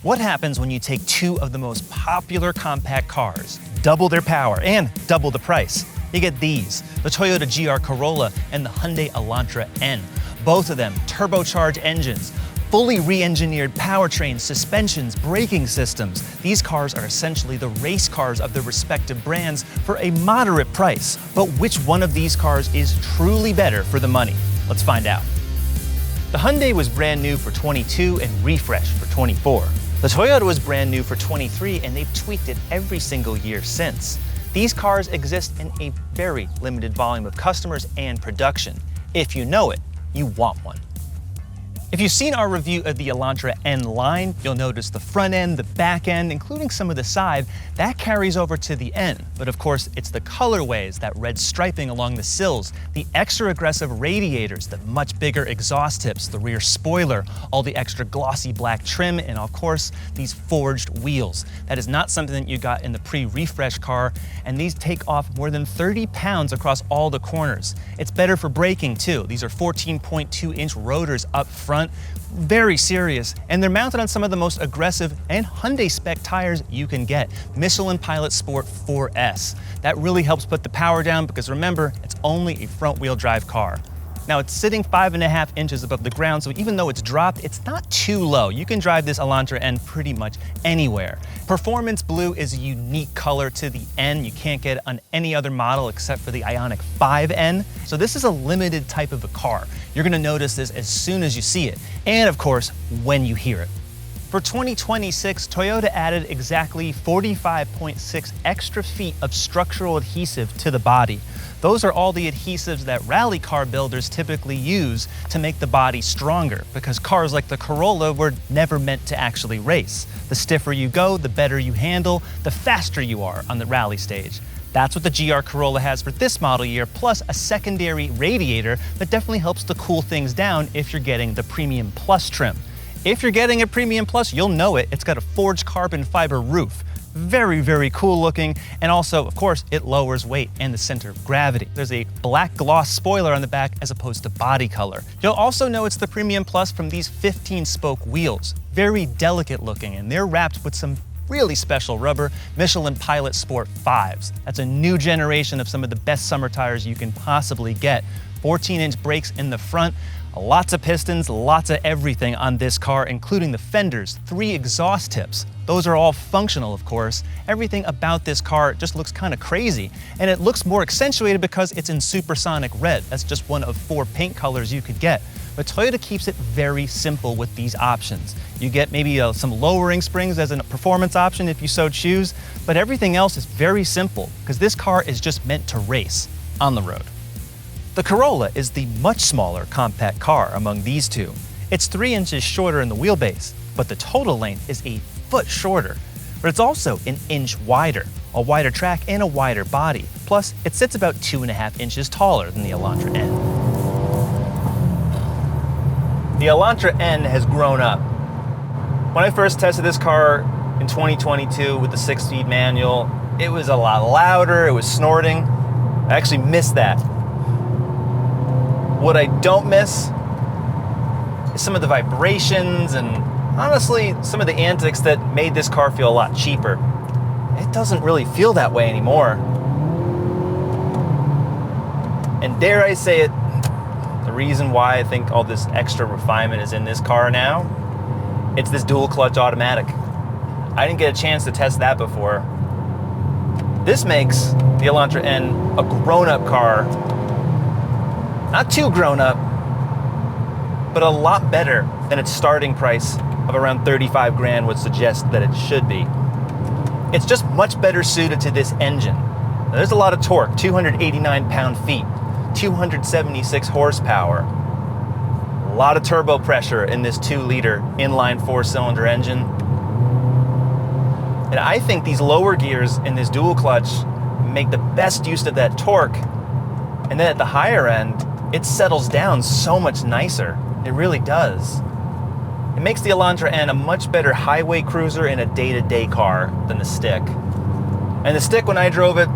What happens when you take two of the most popular compact cars, double their power, and double the price? You get these, the Toyota GR Corolla and the Hyundai Elantra N. Both of them turbocharged engines, fully re-engineered powertrains, suspensions, braking systems. These cars are essentially the race cars of their respective brands for a moderate price. But which one of these cars is truly better for the money? Let's find out. The Hyundai was brand new for 22 and refreshed for 24. The Toyota was brand new for 23 and they've tweaked it every single year since. These cars exist in a very limited volume of customers and production. If you know it, you want one. If you've seen our review of the Elantra N line, you'll notice the front end, the back end, including some of the side, that carries over to the N. But of course, it's the colorways, that red striping along the sills, the extra aggressive radiators, the much bigger exhaust tips, the rear spoiler, all the extra glossy black trim, and of course, these forged wheels. That is not something that you got in the pre-refresh car, and these take off more than 30 pounds across all the corners. It's better for braking too. These are 14.2-inch rotors up front, very serious, and they're mounted on some of the most aggressive and Hyundai spec tires you can get. Michelin Pilot Sport 4S. That really helps put the power down because remember, it's only a front wheel drive car. Now it's sitting 5.5 inches above the ground, so even though it's dropped, it's not too low. You can drive this Elantra N pretty much anywhere. Performance Blue is a unique color to the N. You can't get it on any other model except for the Ioniq 5N. So this is a limited type of a car. You're gonna notice this as soon as you see it, and of course, when you hear it. For 2026, Toyota added exactly 45.6 extra feet of structural adhesive to the body. Those are all the adhesives that rally car builders typically use to make the body stronger, because cars like the Corolla were never meant to actually race. The stiffer you go, the better you handle, the faster you are on the rally stage. That's what the GR Corolla has for this model year, plus a secondary radiator that definitely helps to cool things down if you're getting the Premium Plus trim. If you're getting a Premium Plus, you'll know it. It's got a forged carbon fiber roof. Very, very cool looking. And also, of course, it lowers weight and the center of gravity. There's a black gloss spoiler on the back as opposed to body color. You'll also know it's the Premium Plus from these 15-spoke wheels. Very delicate looking, and they're wrapped with some really special rubber, Michelin Pilot Sport 5s. That's a new generation of some of the best summer tires you can possibly get. 14-inch brakes in the front, lots of pistons, lots of everything on this car, including the fenders, 3 exhaust tips. Those are all functional, of course. Everything about this car just looks kind of crazy, and it looks more accentuated because it's in supersonic red. That's just one of 4 paint colors you could get. But Toyota keeps it very simple with these options. You get maybe some lowering springs as a performance option if you so choose, but everything else is very simple because this car is just meant to race on the road. The Corolla is the much smaller compact car among these two. It's 3 inches shorter in the wheelbase, but the total length is a foot shorter. But it's also an inch wider, a wider track and a wider body. Plus, it sits about 2.5 inches taller than the Elantra N. The Elantra N has grown up. When I first tested this car in 2022 with the 6-speed manual, it was a lot louder, it was snorting. I actually missed that. What I don't miss is some of the vibrations and honestly some of the antics that made this car feel a lot cheaper. It doesn't really feel that way anymore. And dare I say it, the reason why I think all this extra refinement is in this car now, it's this dual clutch automatic. I didn't get a chance to test that before. This makes the Elantra N a grown-up car. Not too grown up, but a lot better than its starting price of around 35 grand would suggest that it should be. It's just much better suited to this engine. Now, there's a lot of torque, 289 pound-feet, 276 horsepower, a lot of turbo pressure in this 2-liter inline 4-cylinder engine. And I think these lower gears in this dual clutch make the best use of that torque. And then at the higher end, it settles down so much nicer. It really does. It makes the Elantra N a much better highway cruiser in a day-to-day car than the Stick. And the Stick, when I drove it,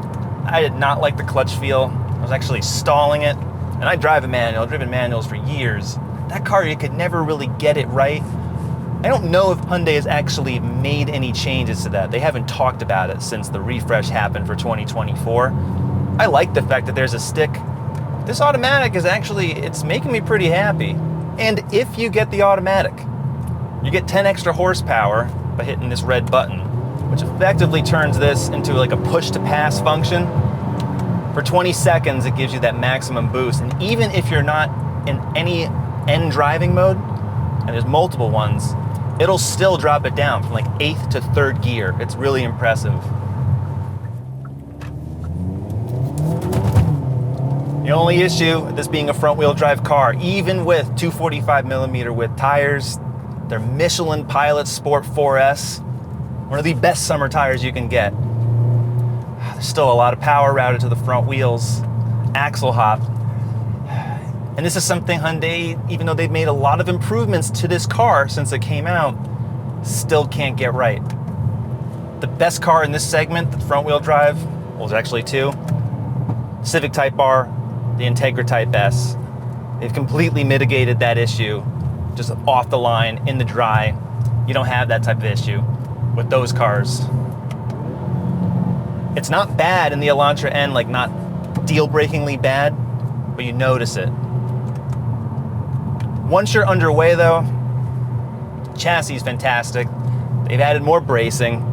I did not like the clutch feel. I was actually stalling it. And I drive a manual. I've driven manuals for years. That car, you could never really get it right. I don't know if Hyundai has actually made any changes to that. They haven't talked about it since the refresh happened for 2024. I like the fact that there's a stick. This automatic is actually, it's making me pretty happy. And if you get the automatic, you get 10 extra horsepower by hitting this red button, which effectively turns this into like a push to pass function. For 20 seconds, it gives you that maximum boost. And even if you're not in any N driving mode, and there's multiple ones, it'll still drop it down from like 8th to 3rd gear. It's really impressive. The only issue with this being a front-wheel drive car, even with 245mm width tires, they're Michelin Pilot Sport 4S, one of the best summer tires you can get. There's still a lot of power routed to the front wheels, axle hop. And this is something Hyundai, even though they've made a lot of improvements to this car since it came out, still can't get right. The best car in this segment, the front wheel drive, well, there's actually two. Civic Type R, the Integra Type S. They've completely mitigated that issue, just off the line, in the dry. You don't have that type of issue with those cars. It's not bad in the Elantra N, like not deal-breakingly bad, but you notice it. Once you're underway though, chassis is fantastic. They've added more bracing.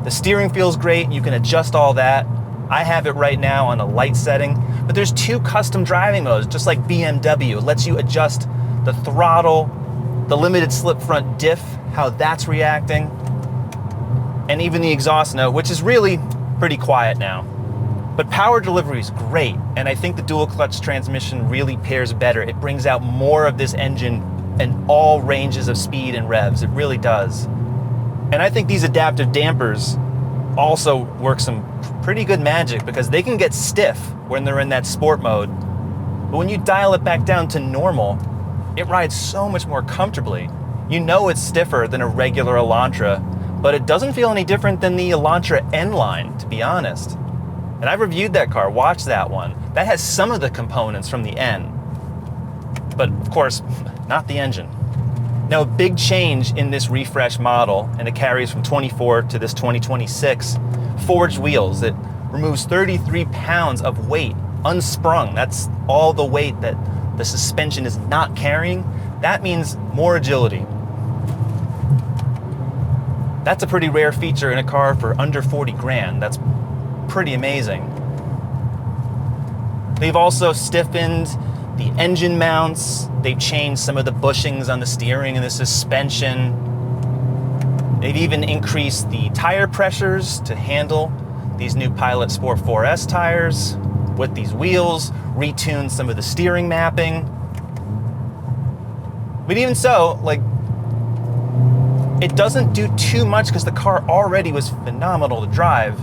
The steering feels great. You can adjust all that. I have it right now on a light setting, but there's two custom driving modes, just like BMW. It lets you adjust the throttle, the limited slip front diff, how that's reacting, and even the exhaust note, which is really pretty quiet now. But power delivery is great, and I think the dual clutch transmission really pairs better. It brings out more of this engine in all ranges of speed and revs. It really does. And I think these adaptive dampers also work some pretty good magic, because they can get stiff when they're in that sport mode. But when you dial it back down to normal, it rides so much more comfortably. You know it's stiffer than a regular Elantra, but it doesn't feel any different than the Elantra N line, to be honest. And I reviewed that car, watched that one. That has some of the components from the N, but of course, not the engine. Now, a big change in this refresh model, and it carries from 24 to this 2026, forged wheels. It removes 33 pounds of weight, unsprung. That's all the weight that the suspension is not carrying. That means more agility. That's a pretty rare feature in a car for under 40 grand. That's pretty amazing. They've also stiffened the engine mounts. They've changed some of the bushings on the steering and the suspension. They've even increased the tire pressures to handle these new Pilot Sport 4S tires with these wheels, retuned some of the steering mapping. But even so, like, it doesn't do too much because the car already was phenomenal to drive,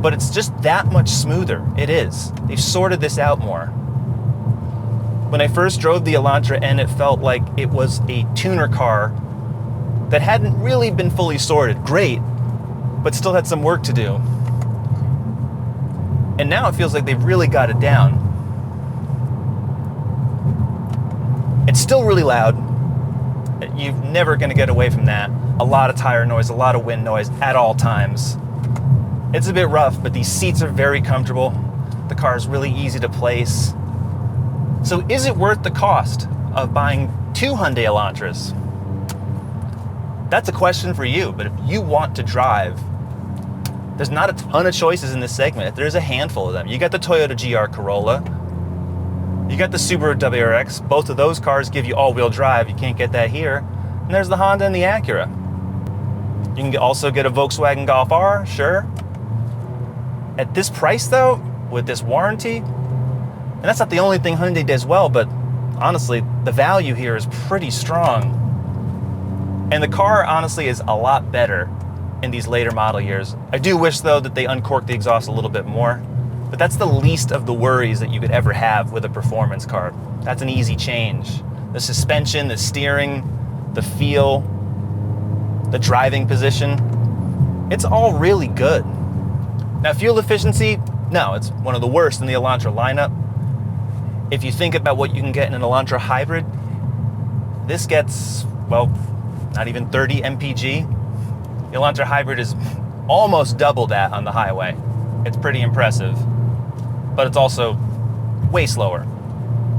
but it's just that much smoother. It is. They've sorted this out more. When I first drove the Elantra N, it felt like it was a tuner car that hadn't really been fully sorted. Great, but still had some work to do. And now it feels like they've really got it down. It's still really loud. You're never gonna get away from that. A lot of tire noise, a lot of wind noise at all times. It's a bit rough, but these seats are very comfortable. The car is really easy to place. So is it worth the cost of buying two Hyundai Elantras? That's a question for you, but if you want to drive, there's not a ton of choices in this segment. There's a handful of them. You got the Toyota GR Corolla, you got the Subaru WRX. Both of those cars give you all-wheel drive. You can't get that here. And there's the Honda and the Acura. You can also get a Volkswagen Golf R, sure. At this price though, with this warranty, and that's not the only thing Hyundai does well, but honestly, the value here is pretty strong. And the car honestly is a lot better in these later model years. I do wish though that they uncorked the exhaust a little bit more, but that's the least of the worries that you could ever have with a performance car. That's an easy change. The suspension, the steering, the feel, the driving position, it's all really good. Now, fuel efficiency, no, it's one of the worst in the Elantra lineup. If you think about what you can get in an Elantra hybrid, this gets, well, not even 30 mpg. The Elantra Hybrid is almost double that on the highway. It's pretty impressive, but it's also way slower.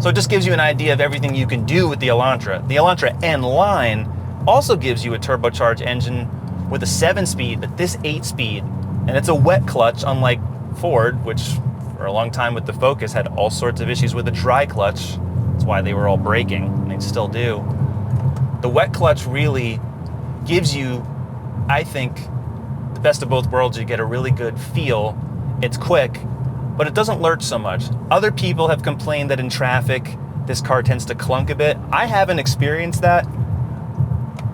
So it just gives you an idea of everything you can do with the Elantra. The Elantra N line also gives you a turbocharged engine with a 7-speed, but this 8-speed, and it's a wet clutch, unlike Ford, which for a long time with the Focus had all sorts of issues with the dry clutch. That's why they were all breaking, and they still do. The wet clutch really gives you, I think, the best of both worlds. You get a really good feel. It's quick, but it doesn't lurch so much. Other people have complained that in traffic, this car tends to clunk a bit. I haven't experienced that,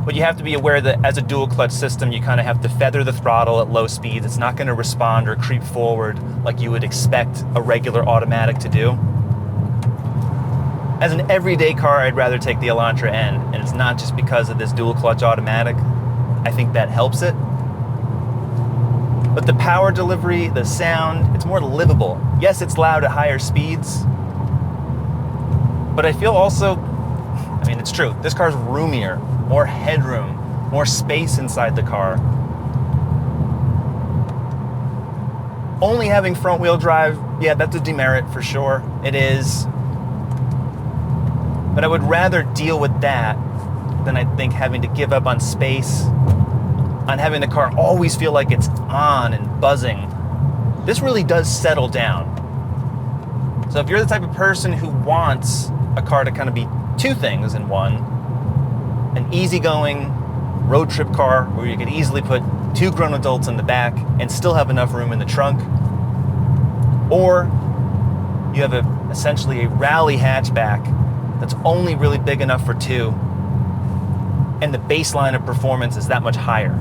but you have to be aware that as a dual clutch system, you kind of have to feather the throttle at low speeds. It's not going to respond or creep forward like you would expect a regular automatic to do. As an everyday car, I'd rather take the Elantra N, and it's not just because of this dual clutch automatic. I think that helps it. But the power delivery, the sound, it's more livable. Yes, it's loud at higher speeds, but I feel also, I mean, it's true, this car's roomier, more headroom, more space inside the car. Only having front wheel drive, yeah, that's a demerit for sure. It is. But I would rather deal with that than I think having to give up on space, on having the car always feel like it's on and buzzing. This really does settle down. So if you're the type of person who wants a car to kind of be two things in one, an easygoing road trip car where you could easily put two grown adults in the back and still have enough room in the trunk, or you have essentially a rally hatchback that's only really big enough for two, and the baseline of performance is that much higher.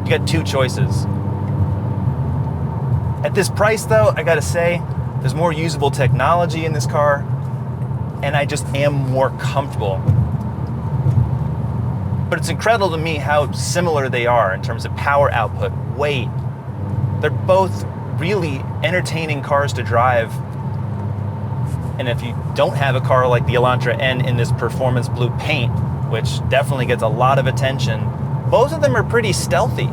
You got two choices. At this price though, I gotta say, there's more usable technology in this car, and I just am more comfortable. But it's incredible to me how similar they are in terms of power output, weight. They're both really entertaining cars to drive. And if you don't have a car like the Elantra N in this performance blue paint, which definitely gets a lot of attention, both of them are pretty stealthy.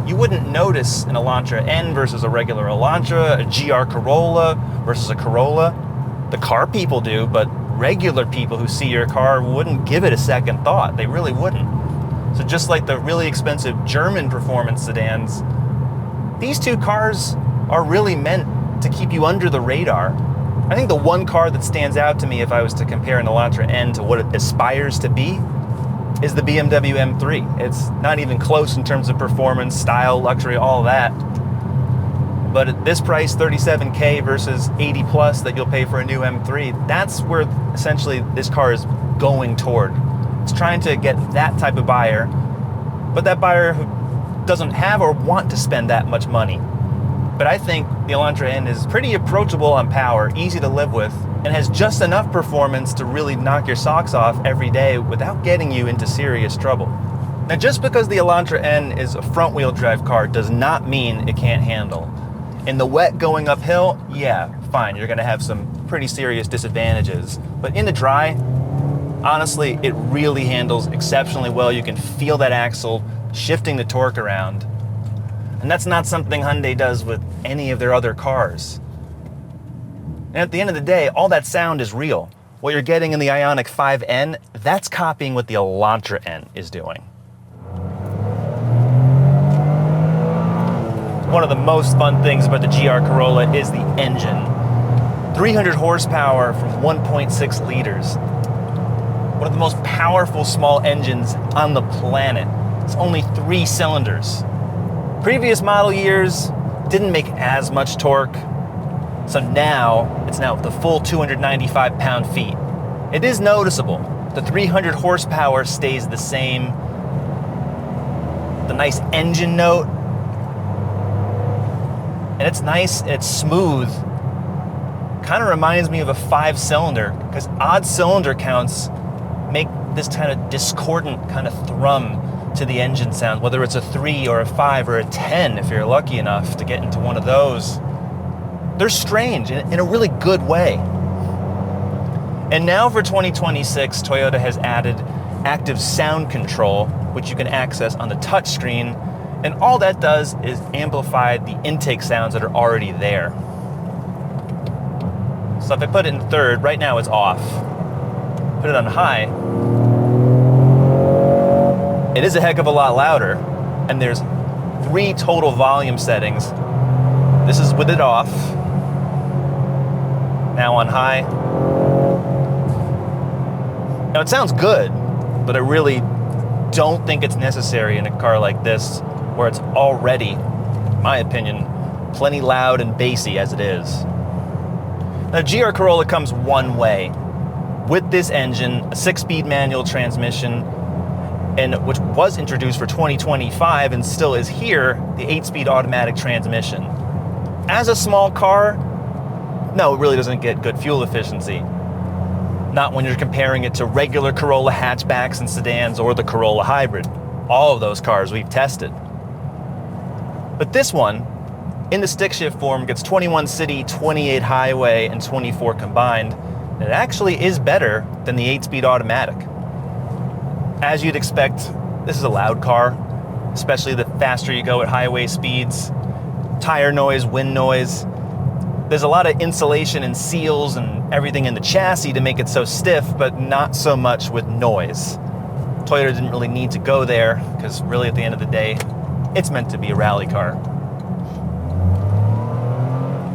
You wouldn't notice an Elantra N versus a regular Elantra, a GR Corolla versus a Corolla. The car people do, but regular people who see your car wouldn't give it a second thought. They really wouldn't. So just like the really expensive German performance sedans, these two cars are really meant to keep you under the radar. I think the one car that stands out to me if I was to compare an Elantra N to what it aspires to be is the BMW M3. It's not even close in terms of performance, style, luxury, all that. But at this price, $37K versus 80 plus that you'll pay for a new M3, that's where essentially this car is going toward. It's trying to get that type of buyer, but that buyer who doesn't have or want to spend that much money. But I think the Elantra N is pretty approachable on power, easy to live with, and has just enough performance to really knock your socks off every day without getting you into serious trouble. Now, just because the Elantra N is a front-wheel drive car does not mean it can't handle. In the wet going uphill, yeah, fine, you're gonna have some pretty serious disadvantages. But in the dry, honestly, it really handles exceptionally well. You can feel that axle shifting the torque around. And that's not something Hyundai does with any of their other cars. And at the end of the day, all that sound is real. What you're getting in the Ioniq 5N, that's copying what the Elantra N is doing. One of the most fun things about the GR Corolla is the engine. 300 horsepower from 1.6 liters. One of the most powerful small engines on the planet. It's only 3 cylinders. Previous model years didn't make as much torque, so now it's the full 295 pound-feet. It is noticeable. The 300 horsepower stays the same. The nice engine note, and it's nice, it's smooth. Kind of reminds me of a 5-cylinder, because odd cylinder counts make this kind of discordant kind of thrum to the engine sound, whether it's a 3 or a 5 or a 10 if you're lucky enough to get into one of those. They're strange in a really good way. And now for 2026, Toyota has added active sound control, which you can access on the touchscreen. And all that does is amplify the intake sounds that are already there. So if I put it in third, right now it's off. Put it on high. It is a heck of a lot louder. And there's 3 total volume settings. This is with it off. Now on high. Now it sounds good, but I really don't think it's necessary in a car like this, where it's already, in my opinion, plenty loud and bassy as it is. Now, GR Corolla comes one way. With this engine, a 6-speed manual transmission, and which was introduced for 2025 and still is here, the 8-speed automatic transmission. As a small car, no, it really doesn't get good fuel efficiency. Not when you're comparing it to regular Corolla hatchbacks and sedans or the Corolla hybrid. All of those cars we've tested. But this one, in the stick shift form, gets 21 city, 28 highway, and 24 combined. And it actually is better than the 8-speed automatic. As you'd expect, this is a loud car, especially the faster you go at highway speeds. Tire noise, wind noise. There's a lot of insulation and seals and everything in the chassis to make it so stiff, but not so much with noise. Toyota didn't really need to go there, because really at the end of the day, it's meant to be a rally car.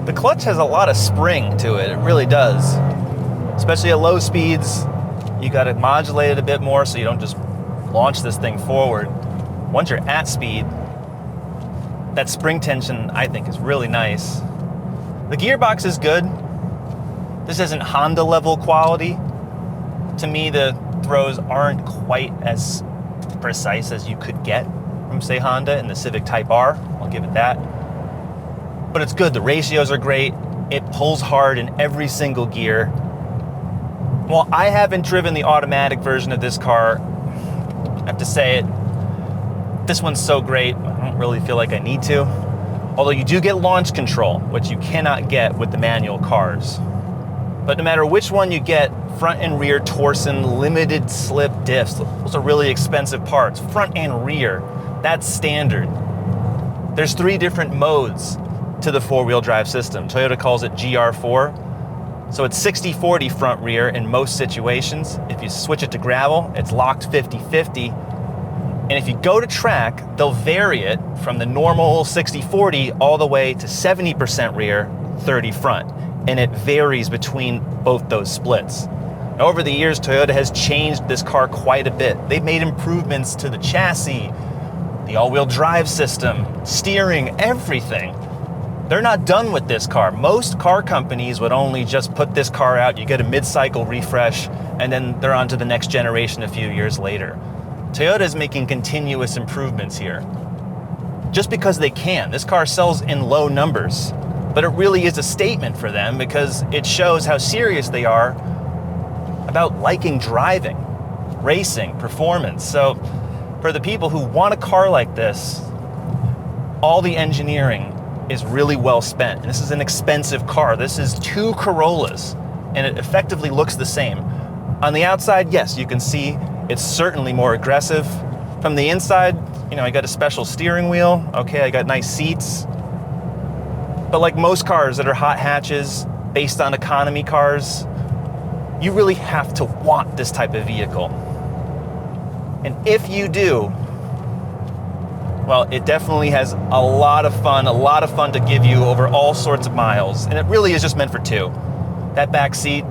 The clutch has a lot of spring to it, it really does. Especially at low speeds, you gotta modulate it a bit more so you don't just launch this thing forward. Once you're at speed, that spring tension, I think, is really nice. The gearbox is good. This isn't Honda level quality. To me, the throws aren't quite as precise as you could get from, say, Honda in the Civic Type R. I'll give it that. But it's good. The ratios are great. It pulls hard in every single gear. While I haven't driven the automatic version of this car, I have to say it, this one's so great, I don't really feel like I need to. Although you do get launch control, which you cannot get with the manual cars. But no matter which one you get, front and rear torsion, limited slip diffs, those are really expensive parts. Front and rear, that's standard. There's 3 different modes to the 4-wheel drive system. Toyota calls it GR4. So it's 60-40 front rear in most situations. If you switch it to gravel, it's locked 50-50. And if you go to track, they'll vary it from the normal 60-40 all the way to 70% rear, 30 front. And it varies between both those splits. Now, over the years, Toyota has changed this car quite a bit. They've made improvements to the chassis, the all-wheel drive system, steering, everything. They're not done with this car. Most car companies would only just put this car out, you get a mid-cycle refresh, and then they're on to the next generation a few years later. Toyota is making continuous improvements here. Just because they can. This car sells in low numbers, but it really is a statement for them because it shows how serious they are about liking driving, racing, performance. So for the people who want a car like this, all the engineering is really well spent. And this is an expensive car. This is 2 Corollas, and it effectively looks the same. On the outside, yes, you can see it's certainly more aggressive. From the inside, you know, I got a special steering wheel. Okay, I got nice seats. But like most cars that are hot hatches based on economy cars, you really have to want this type of vehicle. And if you do, well, it definitely has a lot of fun to give you over all sorts of miles. And it really is just meant for 2. That back seat,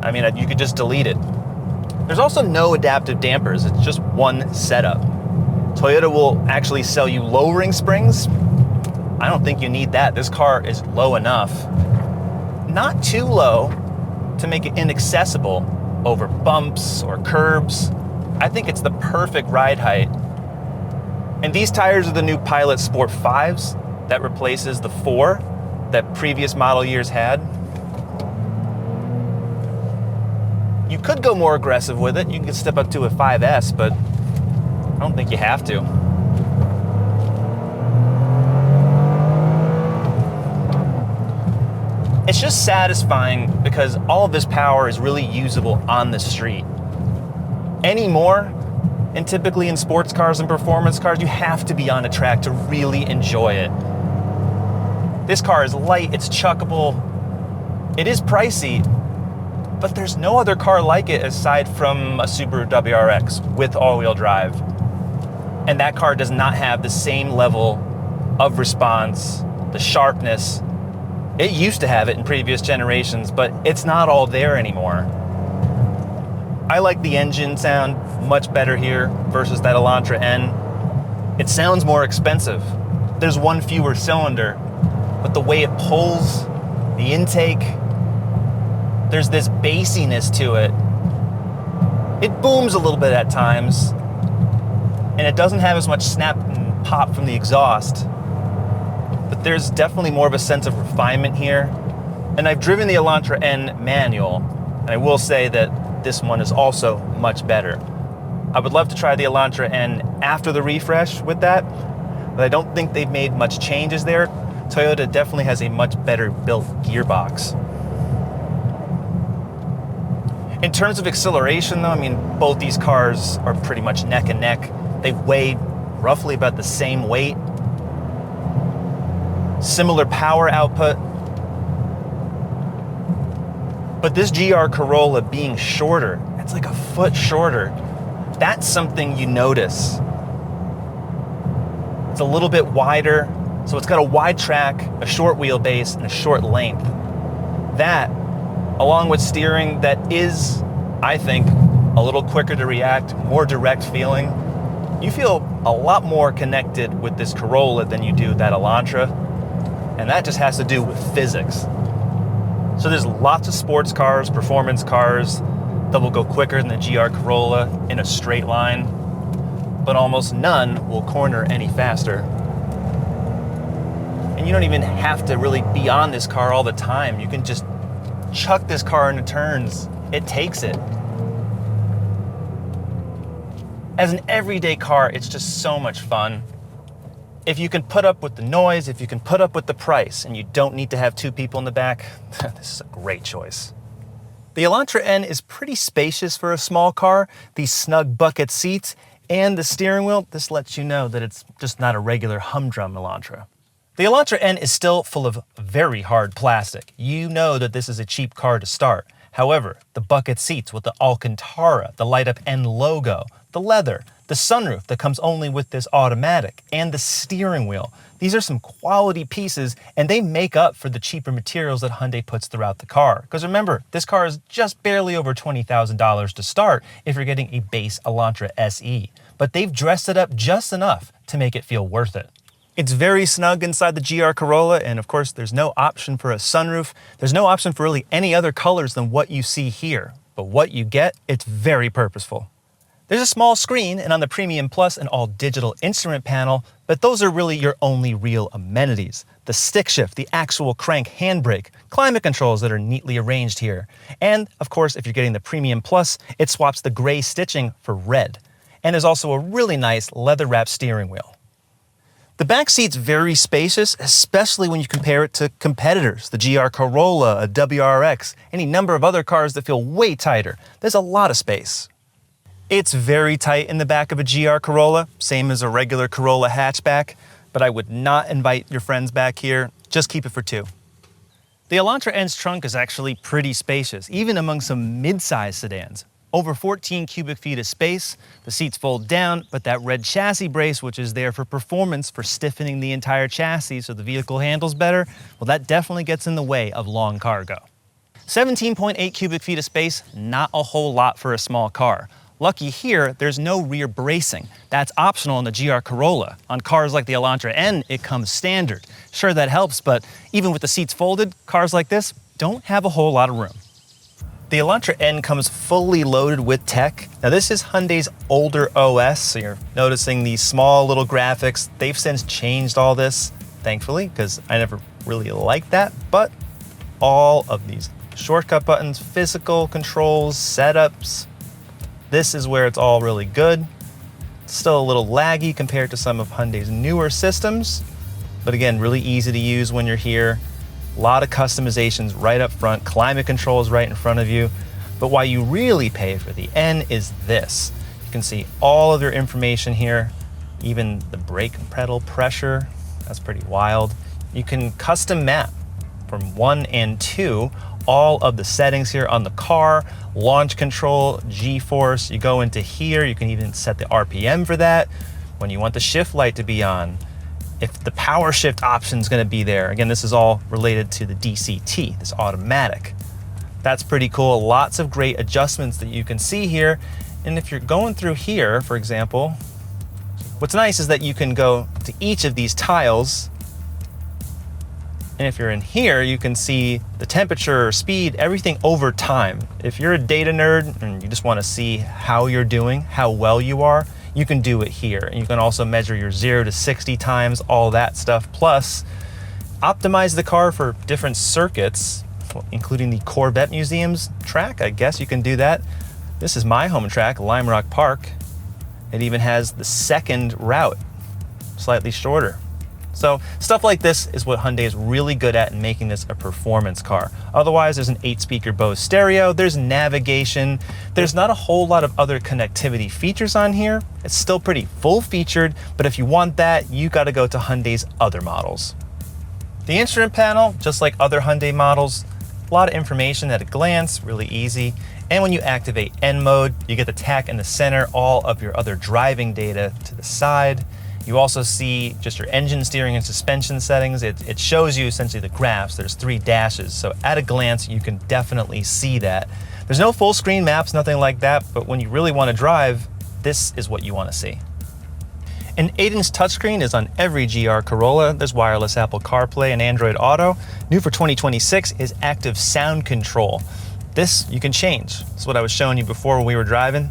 I mean, you could just delete it. There's also no adaptive dampers. It's just one setup. Toyota will actually sell you lowering springs. I don't think you need that. This car is low enough. Not too low to make it inaccessible over bumps or curbs. I think it's the perfect ride height. And these tires are the new Pilot Sport 5s that replaces the 4 that previous model years had. You could go more aggressive with it. You can step up to a 5S, but I don't think you have to. It's just satisfying because all of this power is really usable on the street. Anymore, and typically in sports cars and performance cars, you have to be on a track to really enjoy it. This car is light, it's chuckable, it is pricey, but there's no other car like it aside from a Subaru WRX with all-wheel drive. And that car does not have the same level of response, the sharpness. It used to have it in previous generations, but it's not all there anymore. I like the engine sound much better here versus that Elantra N. It sounds more expensive. There's one fewer cylinder, but the way it pulls, the intake, there's this bassiness to it. It booms a little bit at times, and it doesn't have as much snap and pop from the exhaust, but there's definitely more of a sense of refinement here. And I've driven the Elantra N manual, and I will say that this one is also much better. I would love to try the Elantra N after the refresh with that, but I don't think they've made much changes there. Toyota definitely has a much better built gearbox. In terms of acceleration though, I mean, both these cars are pretty much neck and neck. They weigh roughly about the same weight. Similar power output. But this GR Corolla being shorter, it's like a foot shorter. That's something you notice. It's a little bit wider, so it's got a wide track, a short wheelbase, and a short length. That, along with steering that is, I think, a little quicker to react, more direct feeling, you feel a lot more connected with this Corolla than you do that Elantra, and that just has to do with physics. So there's lots of sports cars, performance cars that will go quicker than the GR Corolla in a straight line, but almost none will corner any faster. And you don't even have to really be on this car all the time. You can just chuck this car into turns. It takes it. As an everyday car, it's just so much fun. If you can put up with the noise, if you can put up with the price, and you don't need to have two people in the back, this is a great choice. The Elantra N is pretty spacious for a small car. These snug bucket seats and the steering wheel, this lets you know that it's just not a regular humdrum Elantra. The Elantra N is still full of very hard plastic. You know that this is a cheap car to start. However, the bucket seats with the Alcantara, the light-up N logo, the leather, the sunroof that comes only with this automatic, and the steering wheel. These are some quality pieces, and they make up for the cheaper materials that Hyundai puts throughout the car. Because remember, this car is just barely over $20,000 to start if you're getting a base Elantra SE. But they've dressed it up just enough to make it feel worth it. It's very snug inside the GR Corolla, and of course, there's no option for a sunroof. There's no option for really any other colors than what you see here. But what you get, it's very purposeful. There's a small screen, and on the Premium Plus, an all-digital instrument panel, but those are really your only real amenities. The stick shift, the actual crank handbrake, climate controls that are neatly arranged here. And, of course, if you're getting the Premium Plus, it swaps the gray stitching for red. And there's also a really nice leather-wrapped steering wheel. The back seat's very spacious, especially when you compare it to competitors, the GR Corolla, a WRX, any number of other cars that feel way tighter. There's a lot of space. It's very tight in the back of a GR Corolla, same as a regular Corolla hatchback, but I would not invite your friends back here. Just keep it for two. The Elantra N's trunk is actually pretty spacious, even among some mid-size sedans. Over 14 cubic feet of space, the seats fold down, but that red chassis brace, which is there for performance, for stiffening the entire chassis so the vehicle handles better, well, that definitely gets in the way of long cargo. 17.8 cubic feet of space, not a whole lot for a small car. Lucky here, there's no rear bracing. That's optional in the GR Corolla. On cars like the Elantra N, it comes standard. Sure, that helps, but even with the seats folded, cars like this don't have a whole lot of room. The Elantra N comes fully loaded with tech. Now this is Hyundai's older OS, so you're noticing these small little graphics. They've since changed all this, thankfully, because I never really liked that, but all of these shortcut buttons, physical controls, setups, this is where it's all really good. It's still a little laggy compared to some of Hyundai's newer systems, but again, really easy to use when you're here. A lot of customizations right up front, climate control is right in front of you. But why you really pay for the N is this. You can see all of your information here, even the brake pedal pressure. That's pretty wild. You can custom map from 1 and 2 all of the settings here on the car, launch control, G-force. You go into here, you can even set the RPM for that, when you want the shift light to be on, if the power shift option is going to be there. Again, this is all related to the DCT, this automatic. That's pretty cool. Lots of great adjustments that you can see here. And if you're going through here, for example, what's nice is that you can go to each of these tiles. And if you're in here, you can see the temperature, speed, everything over time. If you're a data nerd and you just want to see how you're doing, how well you are, you can do it here. And you can also measure your 0 to 60 times, all that stuff. Plus, optimize the car for different circuits, including the Corvette Museum's track. I guess you can do that. This is my home track, Lime Rock Park. It even has the second route, slightly shorter. So stuff like this is what Hyundai is really good at in making this a performance car. Otherwise, there's an 8-speaker Bose stereo, there's navigation, there's not a whole lot of other connectivity features on here. It's still pretty full-featured, but if you want that, you gotta go to Hyundai's other models. The instrument panel, just like other Hyundai models, a lot of information at a glance, really easy. And when you activate N mode, you get the tach in the center, all of your other driving data to the side. You also see just your engine, steering, and suspension settings. It shows you essentially the graphs. There's 3 dashes, so at a glance, you can definitely see that. There's no full screen maps, nothing like that, but when you really want to drive, this is what you want to see. An 8-inch touchscreen is on every GR Corolla. There's wireless Apple CarPlay and Android Auto. New for 2026 is active sound control. This you can change. That's what I was showing you before when we were driving.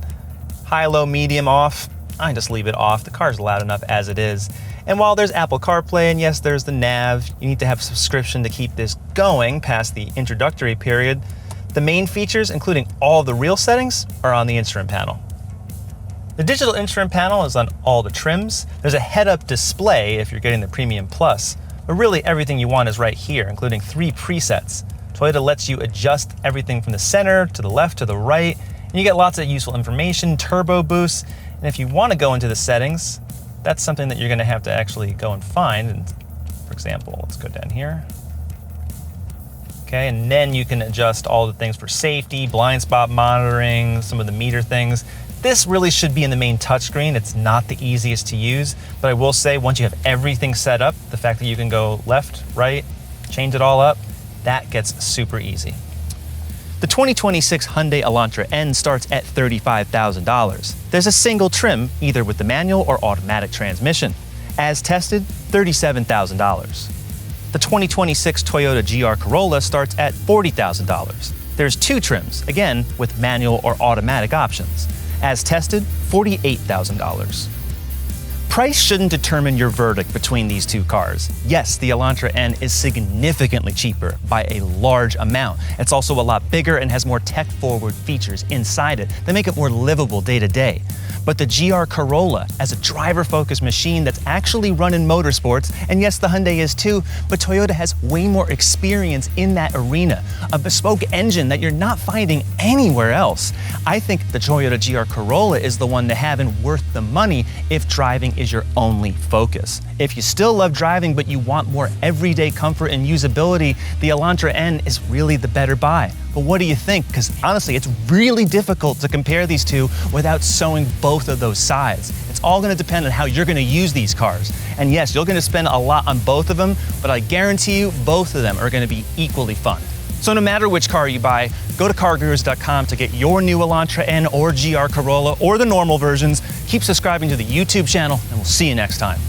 High, low, medium, off. I just leave it off. The car's loud enough as it is. And while there's Apple CarPlay and yes, there's the nav, you need to have a subscription to keep this going past the introductory period. The main features, including all the real settings, are on the instrument panel. The digital instrument panel is on all the trims. There's a head-up display if you're getting the Premium Plus, but really everything you want is right here, including 3 presets. Toyota lets you adjust everything from the center to the left to the right, and you get lots of useful information, turbo boosts. And if you want to go into the settings, that's something that you're going to have to actually go and find. And for example, let's go down here. Okay, and then you can adjust all the things for safety, blind spot monitoring, some of the meter things. This really should be in the main touchscreen. It's not the easiest to use, but I will say once you have everything set up, the fact that you can go left, right, change it all up, that gets super easy. The 2026 Hyundai Elantra N starts at $35,000. There's a single trim, either with the manual or automatic transmission. As tested, $37,000. The 2026 Toyota GR Corolla starts at $40,000. There's 2 trims, again, with manual or automatic options. As tested, $48,000. Price shouldn't determine your verdict between these 2 cars. Yes, the Elantra N is significantly cheaper by a large amount. It's also a lot bigger and has more tech-forward features inside it that make it more livable day to day. But the GR Corolla, as a driver-focused machine that's actually run in motorsports, and yes, the Hyundai is too, but Toyota has way more experience in that arena, a bespoke engine that you're not finding anywhere else. I think the Toyota GR Corolla is the one to have and worth the money if driving is your only focus. If you still love driving but you want more everyday comfort and usability, the Elantra N is really the better buy. But what do you think? Because honestly, it's really difficult to compare these 2 without sewing both of those sides. It's all going to depend on how you're going to use these cars. And yes, you're going to spend a lot on both of them, but I guarantee you both of them are going to be equally fun. So no matter which car you buy, go to CarGurus.com to get your new Elantra N or GR Corolla or the normal versions. Keep subscribing to the YouTube channel, and we'll see you next time.